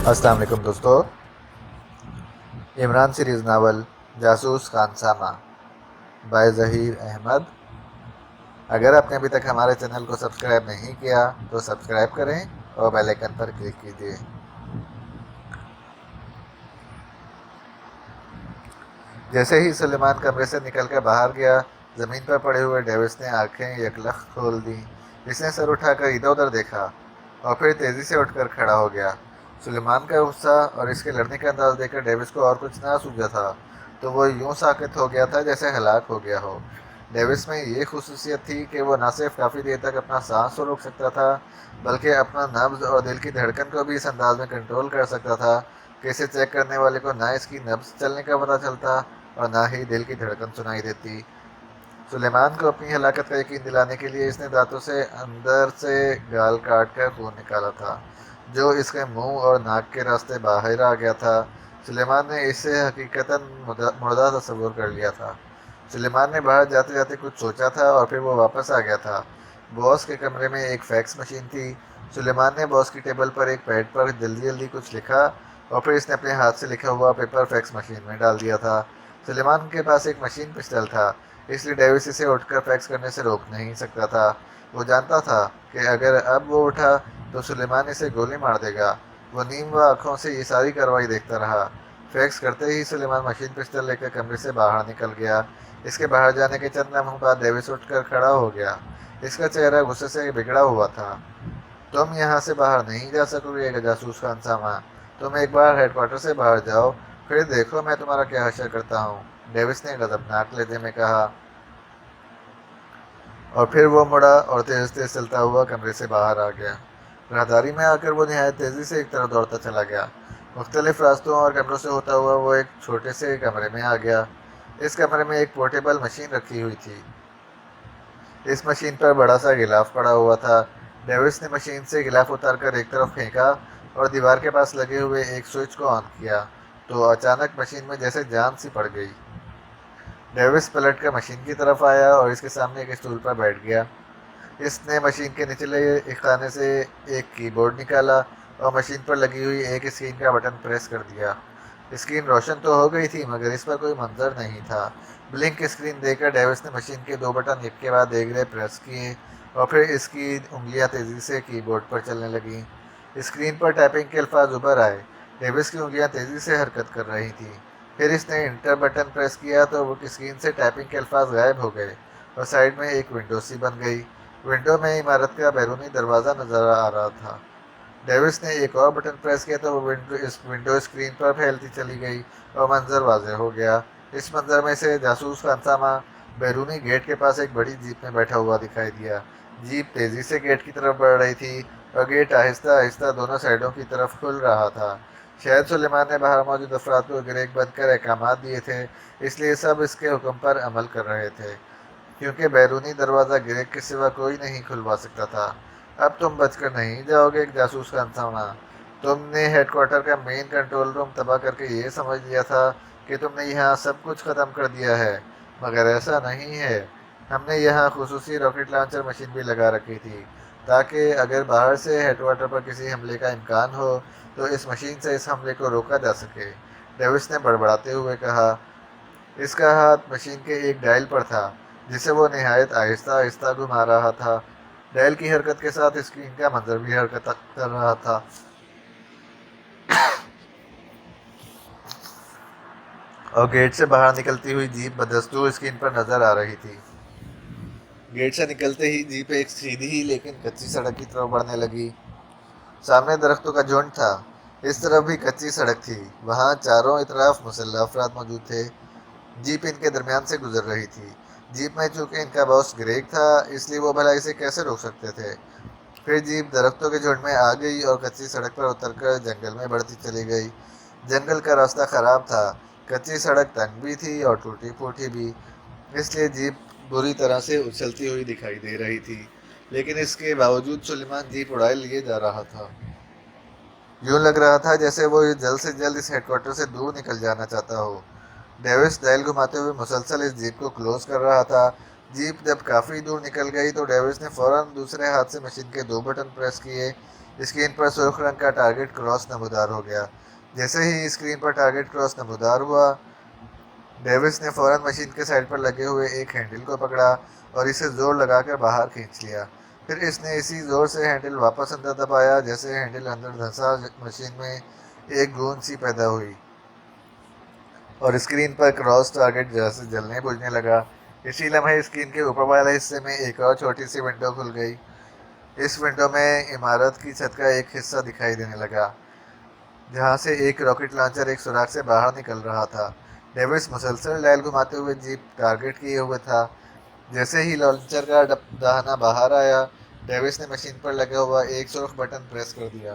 السلام علیکم دوستو. عمران سیریز ناول جاسوس خانسامہ بائی ظہیر احمد. اگر آپ نے ابھی تک ہمارے چینل کو سبسکرائب نہیں کیا تو سبسکرائب کریں اور بیل آئیکن پر کلک کیجیے. جیسے ہی سلیمان کمرے سے نکل کر باہر گیا، زمین پر پڑے ہوئے ڈیوس نے آنکھیں یکلخت کھول دیں. اس نے سر اٹھا کر ادھر ادھر دیکھا اور پھر تیزی سے اٹھ کر کھڑا ہو گیا. سلیمان کا غصہ اور اس کے لڑنے کا انداز دیکھ کر ڈیوس کو اور کچھ نہ سوجا تھا تو وہ یوں ساکت ہو گیا تھا جیسے ہلاک ہو گیا ہو. ڈیوس میں یہ خصوصیت تھی کہ وہ نہ صرف کافی دیر تک اپنا سانس کو روک سکتا تھا بلکہ اپنا نبض اور دل کی دھڑکن کو بھی اس انداز میں کنٹرول کر سکتا تھا کہ اسے چیک کرنے والے کو نہ اس کی نبض چلنے کا پتہ چلتا اور نہ ہی دل کی دھڑکن سنائی دیتی. سلیمان کو اپنی ہلاکت کا یقین دلانے کے لیے اس نے دانتوں سے اندر سے گال کاٹ کر خون نکالا تھا جو اس کے منہ اور ناک کے راستے باہر آ گیا تھا. سلیمان نے اسے حقیقتاً مردہ تصور کر لیا تھا. سلیمان نے باہر جاتے جاتے کچھ سوچا تھا اور پھر وہ واپس آ گیا تھا. باس کے کمرے میں ایک فیکس مشین تھی. سلیمان نے باس کی ٹیبل پر ایک پیڈ پر جلدی جلدی کچھ لکھا اور پھر اس نے اپنے ہاتھ سے لکھا ہوا پیپر فیکس مشین میں ڈال دیا تھا. سلیمان کے پاس ایک مشین پسٹل تھا اس لیے ڈیوس اسے اٹھ کر فیکس کرنے سے روک نہیں سکتا تھا. وہ جانتا تھا کہ اگر اب وہ اٹھا تو سلیمان اسے گولی مار دے گا. وہ نیم و آنکھوں سے یہ ساری کارروائی دیکھتا رہا. فیکس کرتے ہی سلیمان مشین پسٹل لے کر کمرے سے باہر نکل گیا. اس کے باہر جانے کے چند لمحوں بعد ڈیوس اٹھ کر کھڑا ہو گیا. اس کا چہرہ غصے سے بگڑا ہوا تھا. تم یہاں سے باہر نہیں جا سکو گے جاسوس خانسامہ. تم ایک بار ہیڈ کوارٹر سے باہر جاؤ پھر دیکھو میں تمہارا کیا حشر کرتا ہوں، ڈیوس نے غضبناک لہجے میں کہا. اور پھر وہ مڑا اور تیز تیز چلتا ہوا کمرے سے باہر آ گیا. راہداری میں آ کر وہ نہایت تیزی سے ایک طرف دوڑتا چلا گیا. مختلف راستوں اور کمروں سے ہوتا ہوا وہ ایک چھوٹے سے کمرے میں آ گیا. اس کمرے میں ایک پورٹیبل مشین رکھی ہوئی تھی. اس مشین پر بڑا سا غلاف پڑا ہوا تھا. ڈیوس نے مشین سے غلاف اتار کر ایک طرف پھینکا اور دیوار کے پاس لگے ہوئے ایک سوئچ کو آن کیا تو اچانک مشین میں جیسے جان سی پڑ گئی. ڈیوس پلٹ کر مشین کی طرف آیا اور اس کے سامنے ایک اسٹول پر بیٹھ گیا. اس نے مشین کے نچلے ایک خانے سے ایک کی بورڈ نکالا اور مشین پر لگی ہوئی ایک اسکرین کا بٹن پریس کر دیا. اسکرین روشن تو ہو گئی تھی مگر اس پر کوئی منظر نہیں تھا. بلنک اسکرین دے کر ڈیوس نے مشین کے دو بٹن ایک کے بعد ایک پریس کیے اور پھر اس کی انگلیاں تیزی سے کی بورڈ پر چلنے لگیں. اسکرین پر ٹائپنگ کے الفاظ ابھر آئے. ڈیوس کی انگلیاں تیزی سے حرکت کر رہی تھیں. پھر اس نے انٹر بٹن پریس کیا تو وہ اسکرین سے ٹائپنگ کے الفاظ غائب ہو گئے اور سائڈ میں ایک ونڈو سی بن گئی. ونڈو میں عمارت کا بیرونی دروازہ نظر آ رہا تھا. ڈیوس نے ایک اور بٹن پریس کیا تو وہ ونڈو اسکرین پر پھیلتی چلی گئی اور منظر واضح ہو گیا. اس منظر میں سے جاسوس خانسامہ بیرونی گیٹ کے پاس ایک بڑی جیپ میں بیٹھا ہوا دکھائی دیا. جیپ تیزی سے گیٹ کی طرف بڑھ رہی تھی اور گیٹ آہستہ آہستہ دونوں سائڈوں کی طرف کھل رہا تھا. شاید سلیمان نے باہر موجود افراد کو گریک بند کر احکامات دیے تھے اس لیے سب اس کے حکم پر عمل کر رہے تھے کیونکہ بیرونی دروازہ گریک کے سوا کوئی نہیں کھلوا سکتا تھا. اب تم بچ کر نہیں جاؤ گے جاسوس خانسامہ. تم نے ہیڈ کوارٹر کا مین کنٹرول روم تباہ کر کے یہ سمجھ لیا تھا کہ تم نے یہاں سب کچھ ختم کر دیا ہے مگر ایسا نہیں ہے. ہم نے یہاں خصوصی راکٹ لانچر مشین بھی لگا رکھی تھی تاکہ اگر باہر سے ہیڈ کوارٹر پر کسی حملے کا امکان ہو تو اس مشین سے اس حملے کو روکا جا سکے، ڈیوس نے بڑبڑاتے ہوئے کہا. اس کا ہاتھ مشین کے ایک ڈائل پر تھا جسے وہ نہایت آہستہ آہستہ گھما رہا تھا. ڈائل کی حرکت کے ساتھ اسکرین کا منظر بھی حرکت کر رہا تھا. اور گیٹ سے باہر نکلتی ہوئی جیپ بدستور اسکرین پر نظر آ رہی تھی. گیٹ سے نکلتے ہی جیپ ایک سیدھی لیکن کچی سڑک کی طرف بڑھنے لگی. سامنے درختوں کا جھنڈ تھا. اس طرف بھی کچی سڑک تھی. وہاں چاروں اطراف مسلح افراد موجود تھے. جیپ ان کے درمیان سے گزر رہی تھی. جیپ میں چونکہ ان کا باس گریگ تھا اس لیے وہ بھلا اسے کیسے روک سکتے تھے. پھر جیپ درختوں کے جھنڈ میں آ گئی اور کچی سڑک پر اتر کر جنگل میں بڑھتی چلی گئی. جنگل کا راستہ خراب تھا. کچی سڑک تنگ بھی تھی اور ٹوٹی پھوٹی بھی اس لیے جیپ بری طرح سے اچھلتی ہوئی دکھائی دے رہی تھی لیکن اس کے باوجود سلیمان جیپ اڑائے لیے جا رہا تھا. یوں لگ رہا تھا جیسے وہ جلد سے جلد اس ہیڈ کوارٹر سے دور نکل جانا چاہتا ہو. ڈیوس ڈائل گھماتے ہوئے مسلسل اس جیپ کو کلوز کر رہا تھا. جیپ جب کافی دور نکل گئی تو ڈیوس نے فوراً دوسرے ہاتھ سے مشین کے دو بٹن پریس کیے. اسکرین پر سرخ رنگ کا ٹارگٹ کراس نمودار ہو گیا۔ جیسے ہی اسکرین پر ٹارگٹ کراس نمودار ہوا، ڈیوس نے فوراً مشین کے سائڈ پر لگے ہوئے ایک ہینڈل کو پکڑا اور اسے زور لگا کر باہر کھینچ لیا۔ پھر اس نے اسی زور سے ہینڈل واپس اندر دبایا۔ جیسے ہینڈل اندر دھنسا، مشین میں ایک گونج سی پیدا ہوئی اور اسکرین پر کراس ٹارگٹ جیسے جلنے بجھنے لگا۔ اسی لمحے اسکرین کے اوپر والے حصے میں ایک اور چھوٹی سی ونڈو کھل گئی۔ اس ونڈو میں عمارت کی چھت کا ایک حصہ دکھائی دینے لگا، جہاں سے ایک راکٹ لانچر ایک سوراخ سے باہر نکل رہا تھا۔ ڈیوس مسلسل ڈائل گھماتے ہوئے جیپ ٹارگٹ کیے ہوئے تھا۔ جیسے ہی لانچر کا دہانہ باہر آیا، ڈیوس نے مشین پر لگا ہوا ایک سرخ بٹن پریس کر دیا۔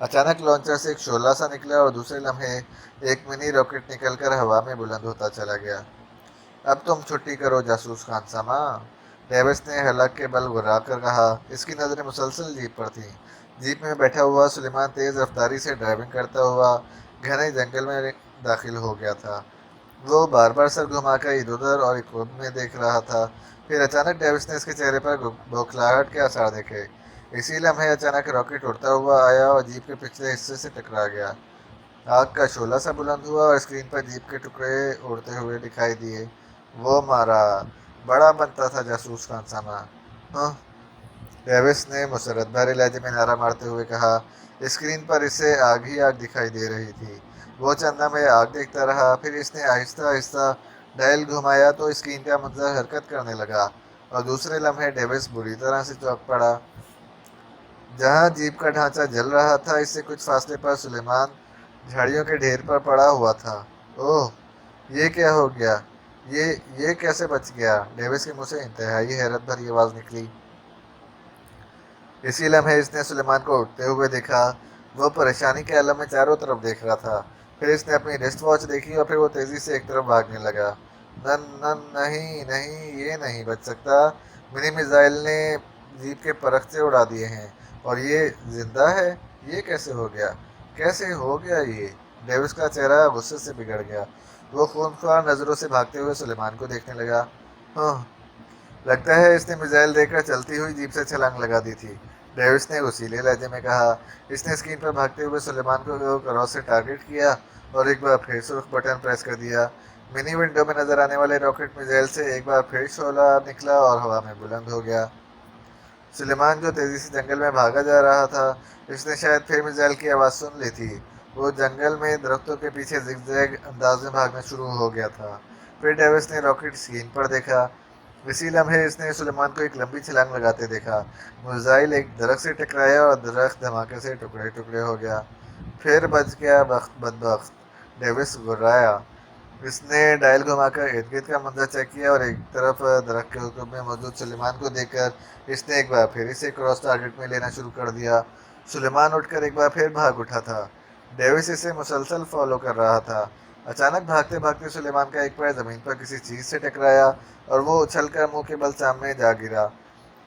اچانک لانچر سے ایک شعلہ سا نکلا اور دوسرے لمحے ایک منی راکٹ نکل کر ہوا میں بلند ہوتا چلا گیا۔ اب تم چھٹی کرو جاسوس خان سامہ، ڈیوس نے حلق کے بل گھرا کر کہا۔ اس کی نظریں مسلسل جیپ پر تھیں۔ جیپ میں بیٹھا ہوا سلیمان تیز رفتاری سے ڈرائیونگ کرتا ہوا گھنے جنگل میں داخل ہو گیا تھا۔ وہ بار بار سر گھما کر ادھر ادھر اور خود میں دیکھ رہا تھا۔ پھر اچانک ڈیوس نے اس کے چہرے پر بوکھلاہٹ کے آثار دیکھے۔ اسی لمحے اچانک راکٹ اڑتا ہوا آیا اور جیپ کے پچھلے حصے سے ٹکرا گیا۔ آگ کا شعلہ سا بلند ہوا اور اسکرین پر جیپ کے ٹکڑے اڑتے ہوئے دکھائی دیے۔ وہ مارا، بڑا بنتا تھا جاسوس خان سامہ۔ ڈیوس نے مسرت بھرے لہجے میں نعرہ مارتے ہوئے کہا۔ اسکرین پر اسے آگ ہی آگ دکھائی دے رہی تھی۔ وہ چند لمحے آگ دیکھتا رہا، پھر اس نے آہستہ آہستہ ڈائل گھمایا تو اسکرین کا منظر حرکت کرنے لگا اور دوسرے لمحے ڈیوس بری طرح سے چونک پڑا۔ جہاں جیپ کا ڈھانچہ جل رہا تھا، اس سے کچھ فاصلے پر سلیمان جھاڑیوں کے ڈھیر پر پڑا ہوا تھا۔ اوہ، یہ کیا ہو گیا؟ یہ کیسے بچ گیا؟ ڈیوس کے منہ سے انتہائی حیرت بھری آواز نکلی۔ اسی لمحے اس نے سلیمان کو اٹھتے ہوئے دیکھا۔ وہ پریشانی کے عالم میں چاروں طرف دیکھ رہا تھا۔ پھر اس نے اپنی ریسٹ واچ دیکھی اور پھر وہ تیزی سے ایک طرف بھاگنے لگا۔ نہیں، یہ نہیں بچ سکتا۔ منی میزائل نے جیپ کے پرخچے اڑا دیے ہیں اور یہ زندہ ہے۔ یہ کیسے ہو گیا؟ کیسے ہو گیا یہ؟ ڈیوس کا چہرہ غصے سے بگڑ گیا۔ وہ خونخوار نظروں سے بھاگتے ہوئے سلیمان کو دیکھنے لگا۔ لگتا ہے اس نے میزائل دے کر چلتی ہوئی جیپ سے چھلانگ لگا دی تھی، ڈیوس نے غصیلے لہجے میں کہا۔ اس نے اسکرین پر بھاگتے ہوئے سلیمان کو کراس سے ٹارگٹ کیا اور ایک بار پھر سرخ بٹن پریس کر دیا۔ منی ونڈو میں نظر آنے والے راکٹ میزائل سے ایک بار پھر شعلہ نکلا اور ہوا میں بلند ہو گیا۔ سلیمان جو تیزی سے جنگل میں بھاگا جا رہا تھا، اس نے شاید پھر میزائل کی آواز سن لی تھی۔ وہ جنگل میں درختوں کے پیچھے زگ زیگ انداز میں بھاگنا شروع ہو گیا تھا۔ پھر ڈیوس نے راکٹ اسکرین پر دیکھا۔ اسی لمحے اس نے سلیمان کو ایک لمبی چھلانگ لگاتے دیکھا۔ میزائل ایک درخت سے ٹکرایا اور درخت دھماکے سے ٹکڑے ٹکڑے ہو گیا۔ پھر بچ گیا بدبخت، ڈیوس گھبرایا۔ اس نے ڈائل گھما کر ارد گرد کا منظر چیک کیا اور ایک طرف درخت کے حکم میں موجود سلیمان کو دیکھ کر اس نے ایک بار پھر اسے کراس ٹارگٹ میں لینا شروع کر دیا۔ سلیمان اٹھ کر ایک بار پھر بھاگ اٹھا تھا۔ ڈیوس اسے مسلسل فالو کر رہا تھا۔ اچانک بھاگتے بھاگتے سلیمان کا ایک پیر زمین پر کسی چیز سے ٹکرایا اور وہ اچھل کر منہ کے بل سامنے جا گرا۔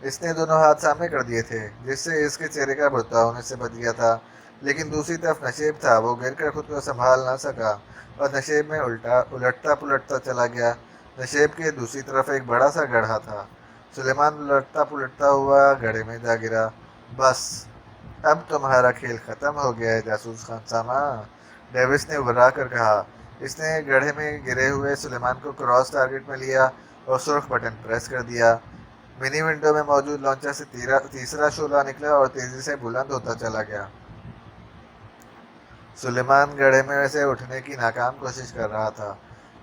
اس نے دونوں ہاتھ سامنے کر دیے تھے، جس سے اس کے چہرے کا بھرتا ہونے سے بچ گیا تھا، لیکن دوسری طرف نشیب تھا۔ وہ گر کر خود کو سنبھال نہ سکا اور نشیب میں الٹتا پلٹتا چلا گیا۔ نشیب کے دوسری طرف ایک بڑا سا گڑھا تھا۔ سلیمان الٹتا پلٹتا ہوا گڑھے میں جا گرا۔ بس، اب تمہارا کھیل ختم ہو گیا ہے جاسوس خان سامہ، ڈیوس نے ابھرا کر کہا۔ اس نے گڑھے میں گرے ہوئے سلیمان کو کراس ٹارگٹ میں لیا اور سرخ بٹن پریس کر دیا۔ منی ونڈو میں موجود لانچر سے تیسرا شعلہ نکلا اور تیزی سے بلند ہوتا چلا گیا۔ سلیمان گڑھے میں سے اٹھنے کی ناکام کوشش کر رہا تھا۔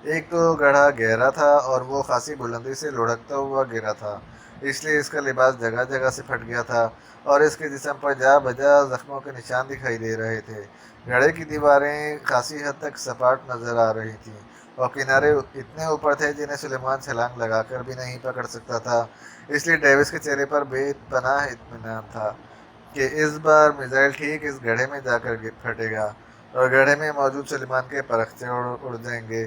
ایک تو گڑھا گہرا تھا اور وہ خاصی بلندی سے لڑھکتا ہوا گرا تھا، اس لیے اس کا لباس جگہ جگہ سے پھٹ گیا تھا اور اس کے جسم پر جا بجا زخموں کے نشان دکھائی دے رہے تھے۔ گڑھے کی دیواریں خاصی حد تک سپاٹ نظر آ رہی تھیں اور کنارے اتنے اوپر تھے جنہیں سلیمان چھلانگ لگا کر بھی نہیں پکڑ سکتا تھا۔ اس لیے ڈیوس کے چہرے پر بے پناہ اطمینان تھا کہ اس بار میزائل ٹھیک اس گڑھے میں جا کر پھٹے گا اور گڑھے میں موجود سلیمان کے پرخچے اڑ جائیں گے۔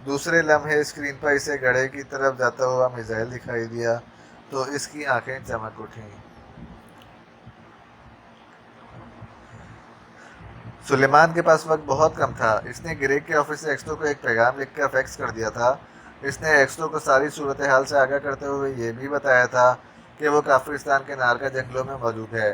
دوسرے لمحے اسکرین پر اسے گڑھے کی طرف جاتا ہوا میزائل دکھائی دیا تو اس کی آنکھیں چمک اٹھیں۔ سلیمان کے پاس وقت بہت کم تھا۔ اس نے گریگ کے آفس سے ایکسٹو کو ایک پیغام لکھ کر فیکس کر دیا تھا۔ اس نے ایکسٹو کو ساری صورتحال سے آگاہ کرتے ہوئے یہ بھی بتایا تھا کہ وہ کافرستان کے نارگا جنگلوں میں موجود ہے۔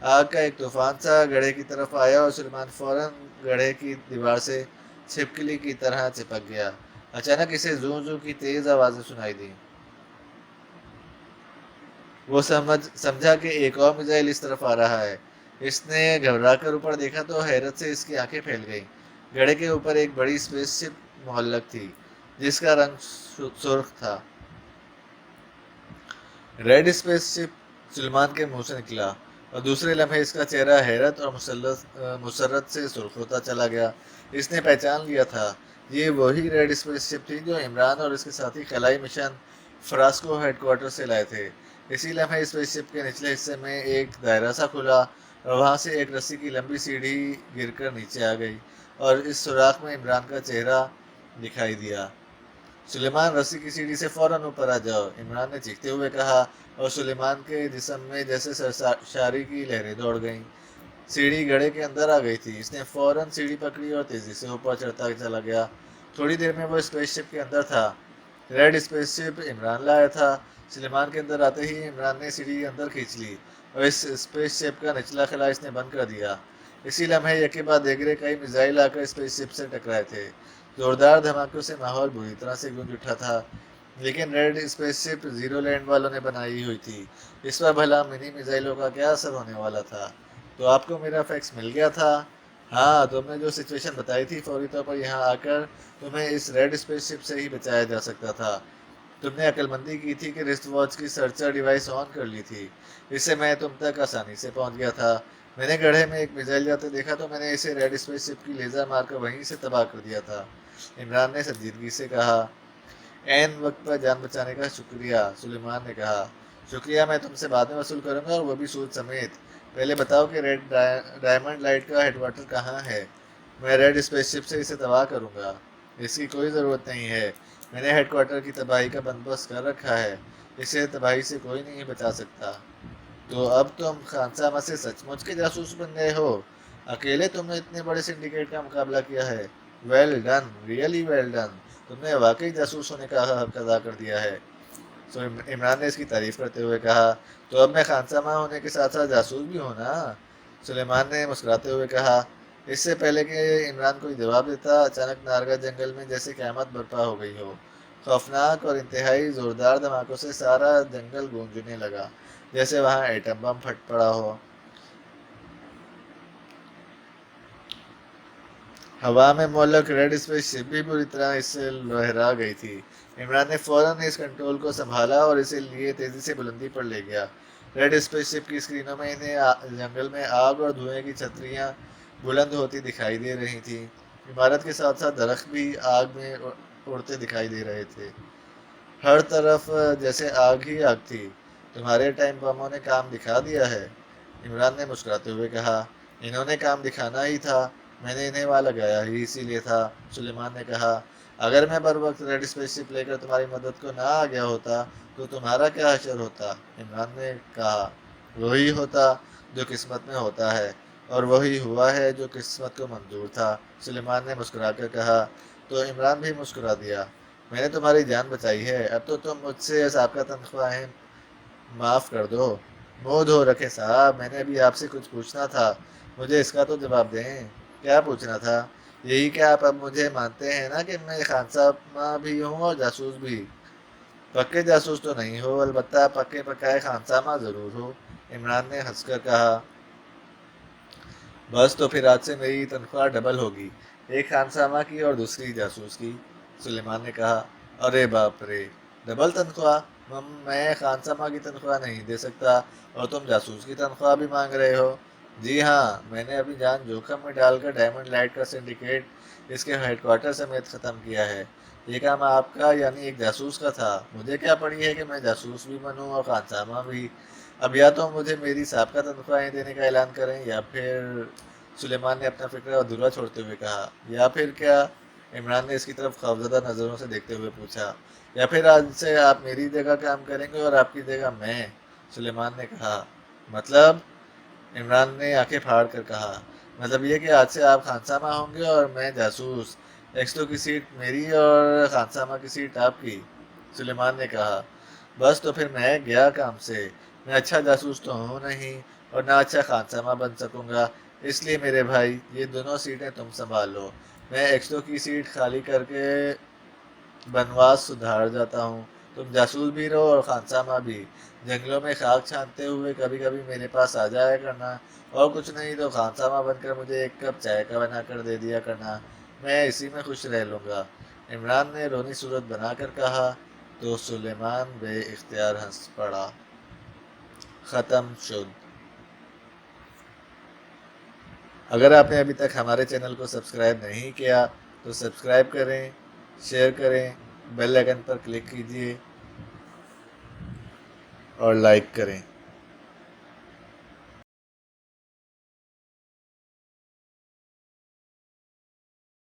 آگ کا ایک طوفان سا گڑھے کی طرف آیا اور سلیمان فوراً گڑھے کی دیوار سے چھپکلی کی طرح چپک گیا۔ اچانک اسے زوں زوں کی تیز آوازیں سنائی دیں۔ وہ سمجھا کہ ایک اور میزائل اس طرف آ رہا ہے۔ اس نے گھبرا کر اوپر دیکھا تو حیرت سے اس کی آنکھیں پھیل گئیں۔ گڑھے کے اوپر ایک بڑی اسپیس شپ معلق تھی جس کا رنگ سرخ تھا۔ ریڈ اسپیس شپ سلیمان کے منہ سے نکلا اور دوسرے لمحے اس کا چہرہ حیرت اور مسرت سے سرخ ہوتا چلا گیا۔ اس نے پہچان لیا تھا، یہ وہی ریڈ اسپیس شپ تھی جو عمران اور اس کے ساتھی خلائی مشن فراسکو ہیڈ کوارٹر سے لائے تھے۔ اسی لمحے اسپیس شپ کے نچلے حصے میں ایک دائرہ سا کھلا اور وہاں سے ایک رسی کی لمبی سیڑھی گر کر نیچے آ گئی اور اس سوراخ میں عمران کا چہرہ دکھائی دیا۔ سلیمان، رسی کی سیڑھی سے فوراً اوپر آ جاؤ، عمران نے چیختے ہوئے کہا، اور سلیمان کے جسم میں جیسے سرشاری کی لہریں دوڑ گئیں۔ سیڑھی گڑھے کے اندر آ گئی تھی۔ اس نے فوراً سیڑھی پکڑی اور تیزی سے اوپر چڑھتا چلا گیا۔ تھوڑی دیر میں وہ اسپیس شپ کے اندر تھا۔ ریڈ اسپیس شپ عمران لایا تھا۔ سلیمان کے اندر آتے ہی عمران نے سیڑھی اندر کھینچ لی اور اس اسپیس شپ کا نچلا خلا اس نے بند کر دیا۔ اسی لمحے یکے بعد دیگرے کئی میزائل آ کر اسپیس شپ سے ٹکرائے تھے۔ زوردار دھماکوں سے ماحول بری طرح سے گونج اٹھا تھا، لیکن ریڈ اسپیس شپ زیرو لینڈ والوں نے بنائی ہوئی تھی۔ اس پر بھلا منی میزائلوں کا کیا اثر ہونے والا تھا؟ تو آپ کو میرا فیکس مل گیا تھا؟ ہاں، تم نے جو سچویشن بتائی تھی، فوری طور پر یہاں آ کر تمہیں اس ریڈ اسپیس شپ سے ہی بچایا جا سکتا تھا۔ تم نے عقل مندی کی تھی کہ رسٹ واچ کی سرچر ڈیوائس آن کر لی تھی، اس سے میں تم تک آسانی سے پہنچ گیا تھا۔ میں نے گڑھے میں ایک میزائل جاتے دیکھا تو میں نے اسے ریڈ اسپیس شپ کی لیزر مار کر وہیں سے تباہ کر دیا تھا، عمران نے سنجیدگی سے کہا۔ عین وقت پر جان بچانے کا شکریہ، سلیمان نے کہا۔ شکریہ میں تم سے بعد میں وصول کروں گا، اور وہ بھی سود سمیت۔ پہلے بتاؤ کہ ریڈ ڈائمنڈ لائٹ کا ہیڈ کوارٹر کہاں ہے؟ میں ریڈ اسپیس شپ سے اسے تباہ کروں گا۔ اس کی کوئی ضرورت نہیں ہے، میں نے ہیڈ کوارٹر کی تباہی کا بندوبست کر رکھا ہے، اسے تباہی سے کوئی نہیں بچا سکتا۔ تو اب تم خانسامہ سے سچ مچ کے جاسوس بن گئے ہو؟ اکیلے تم نے اتنے بڑے سنڈیکیٹ کا مقابلہ کیا ہے؟ Well done, really well done, تم نے واقعی جاسوس ہونے کا حق ادا کر دیا ہے۔ تو عمران نے اس کی تعریف کرتے ہوئے کہا، تو اب میں خانسامہ ہونے کے ساتھ ساتھ جاسوس بھی ہوں نا؟ سلیمان نے مسکراتے ہوئے کہا۔ اس سے پہلے کہ عمران کوئی جواب دیتا، اچانک نارگا جنگل میں جیسے قیامت برپا ہو گئی ہو۔ خوفناک اور انتہائی زوردار دھماکوں سے سارا جنگل گونجنے لگا، جیسے وہاں ایٹم بم پھٹ پڑا ہو۔ ہوا میں معلق ریڈ اسپیس شپ بھی بری طرح اس سے لہرا گئی تھی۔ عمران نے فوراً اس کنٹرول کو سنبھالا اور اسے لیے تیزی سے بلندی پر لے گیا۔ ریڈ اسپیس شپ کی اسکرینوں میں انہیں جنگل میں آگ اور دھوئیں کی چھتریاں بلند ہوتی دکھائی دے رہی تھیں۔ عمارت کے ساتھ ساتھ درخت بھی آگ میں اڑتے دکھائی دے رہے تھے، ہر طرف جیسے آگ ہی آگ تھی۔ تمہارے ٹائم بموں نے کام دکھا دیا ہے، عمران نے مسکراتے ہوئے کہا۔ انہوں نے کام دکھانا ہی تھا، میں نے انہیں وہاں لگایا ہی اسی لیے تھا، سلیمان نے کہا۔ اگر میں بر وقت ریڈ اسپیس شپ لے کر تمہاری مدد کو نہ آ گیا ہوتا تو تمہارا کیا حشر ہوتا؟ عمران نے کہا۔ وہی ہوتا جو قسمت میں ہوتا ہے، اور وہی ہوا ہے جو قسمت کو منظور تھا، سلیمان نے مسکرا کر کہا۔ تو عمران بھی مسکرا دیا۔ میں نے تمہاری جان بچائی ہے، اب تو تم مجھ سے سابقہ تنخواہیں معاف کر دو۔ منہ دھو رکھے صاحب، میں نے ابھی آپ سے کچھ پوچھنا تھا، مجھے اس کا تو جواب دیں۔ کیا پوچھنا تھا؟ یہی کہ آپ اب مجھے مانتے ہیں نا کہ میں خانسامہ بھی ہوں اور جاسوس بھی؟ پکے جاسوس تو نہیں ہو، البتہ پکے پکائے خانسامہ ضرور ہو، عمران نے ہنس کر کہا۔ بس تو پھر آج سے میری تنخواہ ڈبل ہوگی، ایک خانسامہ کی اور دوسری جاسوس کی، سلیمان نے کہا۔ ارے باپ رے، ڈبل تنخواہ؟ میں خانسامہ کی تنخواہ نہیں دے سکتا اور تم جاسوس کی تنخواہ بھی مانگ رہے ہو؟ جی ہاں، میں نے ابھی جان جوخم میں ڈال کر ڈائمنڈ لائٹ کا سنڈیکیٹ اس کے ہیڈ کوارٹر سمیت ختم کیا ہے۔ یہ کام آپ کا یعنی ایک جاسوس کا تھا۔ مجھے کیا پڑی ہے کہ میں جاسوس بھی بنوں اور خانسامہ بھی؟ اب یا تو مجھے میری سابقہ تنخواہیں دینے کا اعلان کریں یا پھر، سلیمان نے اپنا فکر ادھورا چھوڑتے ہوئے کہا۔ یا پھر کیا؟ عمران نے اس کی طرف خوفزدہ نظروں سے دیکھتے ہوئے پوچھا۔ یا پھر آج سے آپ میری جگہ کام کریں گے اور آپ کی جگہ میں، سلیمان نے کہا۔ مطلب؟ عمران نے آنکھیں پھاڑ کر کہا۔ مطلب یہ کہ آج سے آپ خانسامہ ہوں گے اور میں جاسوس، ایکسٹو کی سیٹ میری اور خانسامہ کی سیٹ آپ کی، سلیمان نے کہا۔ بس تو پھر میں گیا کام سے، میں اچھا جاسوس تو ہوں نہیں، اور نہ اچھا خانسامہ بن سکوں گا، اس لیے میرے بھائی یہ دونوں سیٹیں تم سنبھالو، میں ایکسٹو کی سیٹ خالی کر کے بنواس سدھار جاتا ہوں، تم جاسوس بھی رہو اور خانسامہ بھی، جنگلوں میں خاک چھانتے ہوئے کبھی کبھی میرے پاس آ جایا کرنا، اور کچھ نہیں تو خانسامہ بن کر مجھے ایک کپ چائے کا بنا کر دے دیا کرنا، میں اسی میں خوش رہ لوں گا۔ عمران نے رونی صورت بنا کر کہا تو سلیمان بے اختیار ہنس پڑا۔ ختم شد۔ اگر آپ نے ابھی تک ہمارے چینل کو سبسکرائب نہیں کیا تو سبسکرائب کریں، شیئر کریں، بیل آئیکن پر کلک کیجیے اور لائک کریں۔